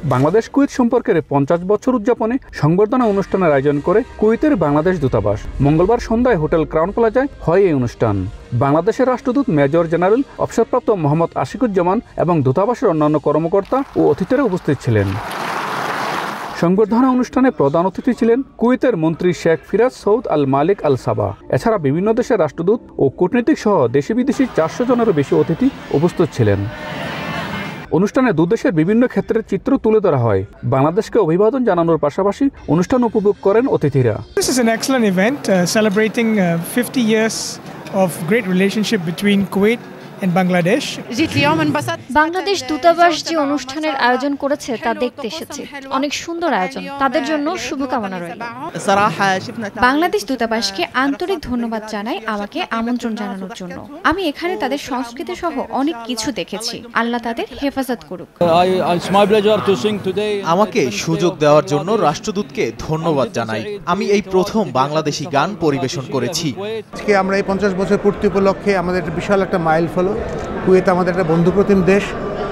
Bangladesh Kuwait সম্পর্কের 50 বছর উদযাপনে সংবর্ধনা অনুষ্ঠানের আয়োজন করে কুয়েতের বাংলাদেশ দূতাবাস। মঙ্গলবার সন্ধ্যায় হোটেল ক্রাউন প্লাজায় হয় এই অনুষ্ঠান। বাংলাদেশের রাষ্ট্রদূত মেজর জেনারেল অবসরপ্রাপ্ত মোহাম্মদ আশিকুজ্জামান এবং দূতাবাসের অন্যান্য কর্মকর্তা ও অতিথিরা উপস্থিত ছিলেন। সংবর্ধনা অনুষ্ঠানে প্রধান অতিথি ছিলেন কুয়েতের মন্ত্রী শেখ ফিরাজ সৌদ আল মালিক আল সাবা। এছাড়া বিভিন্ন দেশের রাষ্ট্রদূত ও কূটনীতিক সহ দেশি বিদেশি 400 জনেরও বেশি অতিথি উপস্থিত ছিলেন। অনুষ্ঠানে দুদেশের বিভিন্ন ক্ষেত্রের চিত্র তুলে ধরা হয়। বাংলাদেশকে অভিবাদন জানানোর পাশাপাশি অনুষ্ঠান উপভোগ করেন অতিথিরা। This is an excellent event celebrating 50 years of great relationship between Kuwait and Bangladesh. Bangladesh দূতাবাস যে অনুষ্ঠানের আয়োজন করেছে তা দেখতে এসেছি। অনেক সুন্দর আয়োজন, তাদের জন্য শুভকামনা রইল। বাংলাদেশ দূতাবাসকে আন্তরিক ধন্যবাদ জানাই আমাকে আমন্ত্রণ জানানোর জন্য। আমি এখানে তাদের সংস্কৃতি সহ অনেক কিছু দেখেছি। আল্লাহ তাদের হেফাজত করুক। আমাকে সুযোগ দেওয়ার জন্য রাষ্ট্রদূতকে ধন্যবাদ জানাই। আমি এই প্রথম বাংলাদেশি গান পরিবেশন করেছি। আজকে আমরা এই 50 বছর পূর্তি উপলক্ষে আমাদের বিশাল একটা মাইল ফলো। কুয়েত আমাদের একটা বন্ধুপ্রতিম দেশ।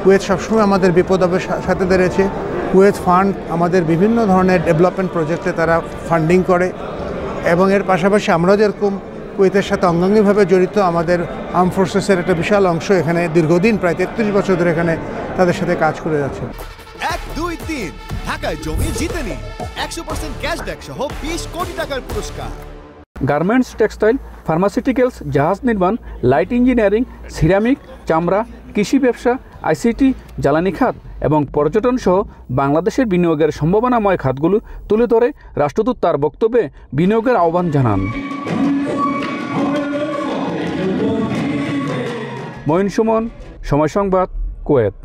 কুয়েত সবসময় আমাদের বিপদ আপদের সাথে দাঁড়িয়েছে। কুয়েত ফান্ড আমাদের বিভিন্ন ধরনের ডেভেলপমেন্ট প্রজেক্টে তারা ফান্ডিং করে এবং এর পাশাপাশি আমরাও যেরকম কুয়েতের সাথে অঙ্গাঙ্গিভাবে জড়িত, আমাদের আর্ম ফোর্সেসের একটা বিশাল অংশ এখানে দীর্ঘদিন প্রায় 33 বছর ধরে এখানে তাদের সাথে কাজ করে যাচ্ছে। 1, 2, 3 ঢাকায় জমি জিতে নিন 100% ক্যাশব্যাক সহ 20 কোটি টাকার পুরস্কার। গার্মেন্টস, টেক্সটাইল, ফার্মাসিউটিক্যালস, জাহাজ নির্মাণ, লাইট ইঞ্জিনিয়ারিং, সিরামিক, চামড়া, কৃষি ব্যবসা, আইসিটি, জ্বালানি খাত এবং পর্যটন সহ বাংলাদেশের বিনিয়োগের সম্ভাবনাময় খাতগুলো তুলে ধরে রাষ্ট্রদূত তার বক্তব্যে বিনিয়োগের আহ্বান জানান। মঈন সুমন, সময় সংবাদ, কুয়েত।